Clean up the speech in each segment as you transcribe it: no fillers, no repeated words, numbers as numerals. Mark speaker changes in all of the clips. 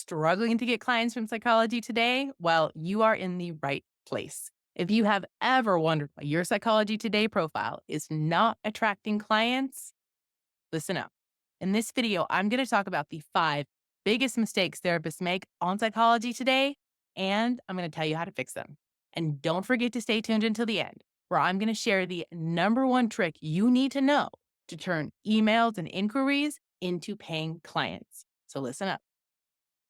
Speaker 1: Struggling to get clients from Psychology Today? Well, you are in the right place. If you have ever wondered why your Psychology Today profile is not attracting clients, listen up. In this video, I'm going to talk about the 5 biggest mistakes therapists make on Psychology Today, and I'm going to tell you how to fix them. And don't forget to stay tuned until the end, where I'm going to share the number one trick you need to know to turn emails and inquiries into paying clients. So listen up.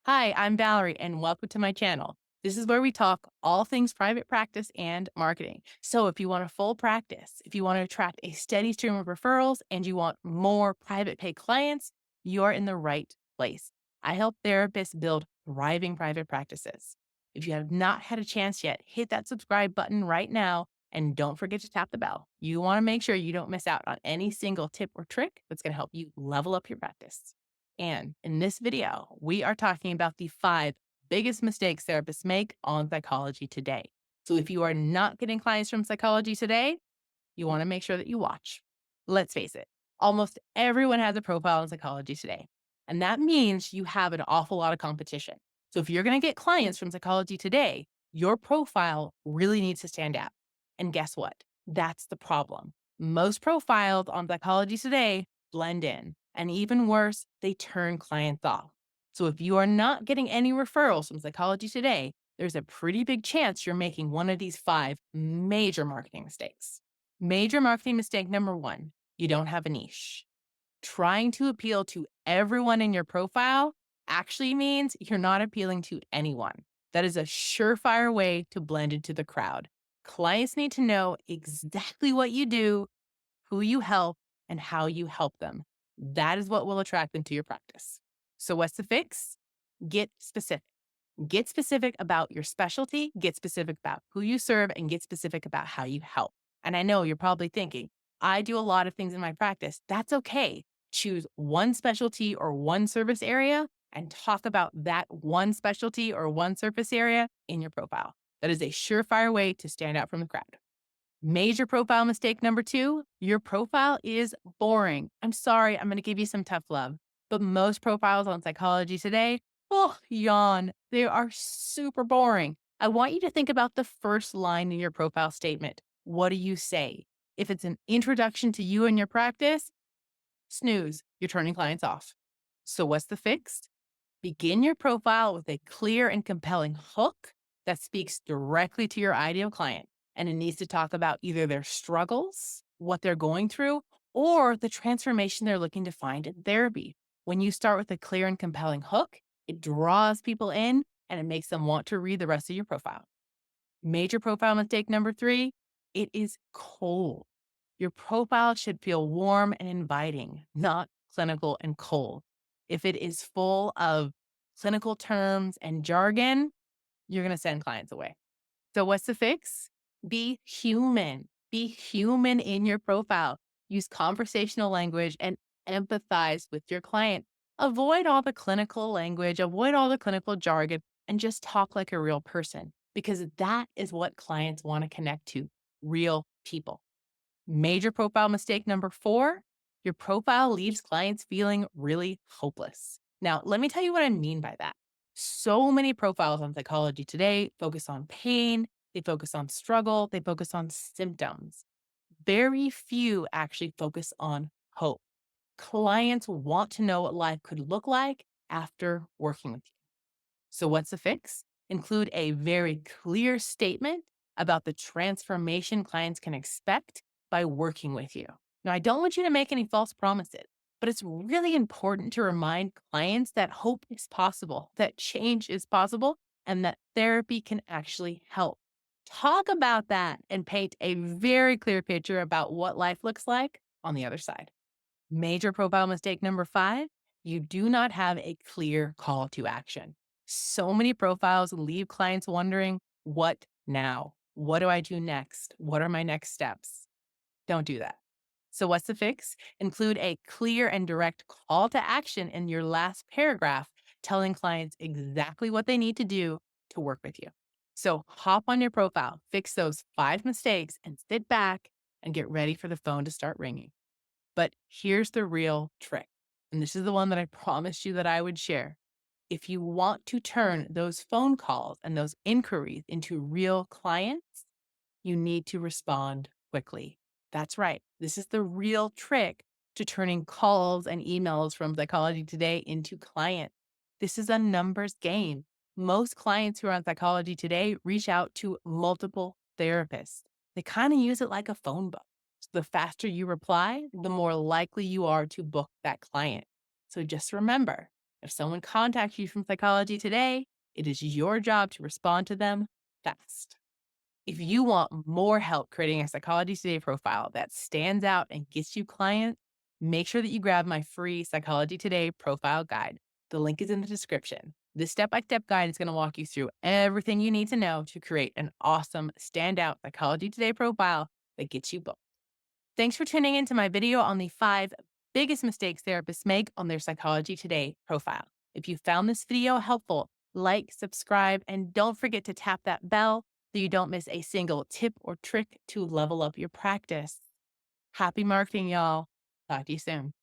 Speaker 1: Hi, I'm Valerie, and welcome to my channel. This is where we talk all things private practice and marketing. So, if you want a full practice, if you want to attract a steady stream of referrals, and you want more private pay clients, you're in the right place. I help therapists build thriving private practices. If you have not had a chance yet, hit that subscribe button right now and don't forget to tap the bell. You want to make sure you don't miss out on any single tip or trick that's going to help you level up your practice. And in this video, we are talking about the 5 biggest mistakes therapists make on Psychology Today. So if you are not getting clients from Psychology Today, you want to make sure that you watch. Let's face it, almost everyone has a profile in Psychology Today. And that means you have an awful lot of competition. So if you're going to get clients from Psychology Today, your profile really needs to stand out. And guess what? That's the problem. Most profiles on Psychology Today blend in. And even worse, they turn clients off. So if you are not getting any referrals from Psychology Today, there's a pretty big chance you're making one of these 5 major marketing mistakes. Major marketing mistake number 1, you don't have a niche. Trying to appeal to everyone in your profile actually means you're not appealing to anyone. That is a surefire way to blend into the crowd. Clients need to know exactly what you do, who you help, and how you help them. That is what will attract them to your practice. So, what's the fix? Get specific. Get specific about your specialty, get specific about who you serve, and get specific about how you help. And I know you're probably thinking, I do a lot of things in my practice. That's okay. Choose one specialty or one service area and talk about that one specialty or one service area in your profile. That is a surefire way to stand out from the crowd. Major profile mistake number 2, your profile is boring. I'm sorry, I'm going to give you some tough love, but most profiles on Psychology Today, oh, yawn. They are super boring. I want you to think about the first line in your profile statement. What do you say? If it's an introduction to you and your practice, snooze, you're turning clients off. So what's the fix? Begin your profile with a clear and compelling hook that speaks directly to your ideal client. And it needs to talk about either their struggles, what they're going through, or the transformation they're looking to find in therapy. When you start with a clear and compelling hook, it draws people in and it makes them want to read the rest of your profile. Major profile mistake number 3, it is cold. Your profile should feel warm and inviting, not clinical and cold. If it is full of clinical terms and jargon, you're going to send clients away. So, what's the fix? Be human. Be human in your profile. Use conversational language and empathize with your client. Avoid all the clinical language, avoid all the clinical jargon, and just talk like a real person because that is what clients want to connect to, real people. Major profile mistake number 4, your profile leaves clients feeling really hopeless. Now, let me tell you what I mean by that. So many profiles on Psychology Today focus on pain, they focus on struggle, they focus on symptoms. Very few actually focus on hope. Clients want to know what life could look like after working with you. So, what's the fix? Include a very clear statement about the transformation clients can expect by working with you. Now, I don't want you to make any false promises, but it's really important to remind clients that hope is possible, that change is possible, and that therapy can actually help. Talk about that and paint a very clear picture about what life looks like on the other side. Major profile mistake number 5, you do not have a clear call to action. So many profiles leave clients wondering, what now? What do I do next? What are my next steps? Don't do that. So, what's the fix? Include a clear and direct call to action in your last paragraph, telling clients exactly what they need to do to work with you. So, hop on your profile, fix those 5 mistakes, and sit back and get ready for the phone to start ringing. But here's the real trick. And this is the one that I promised you that I would share. If you want to turn those phone calls and those inquiries into real clients, you need to respond quickly. That's right. This is the real trick to turning calls and emails from Psychology Today into clients. This is a numbers game. Most clients who are on Psychology Today reach out to multiple therapists. They kind of use it like a phone book. So the faster you reply, the more likely you are to book that client. So just remember, if someone contacts you from Psychology Today, it is your job to respond to them fast. If you want more help creating a Psychology Today profile that stands out and gets you clients, make sure that you grab my free Psychology Today profile guide. The link is in the description. This step-by-step guide is going to walk you through everything you need to know to create an awesome, standout Psychology Today profile that gets you booked. Thanks for tuning into my video on the 5 biggest mistakes therapists make on their Psychology Today profile. If you found this video helpful, like, subscribe, and don't forget to tap that bell so you don't miss a single tip or trick to level up your practice. Happy marketing, y'all. Talk to you soon.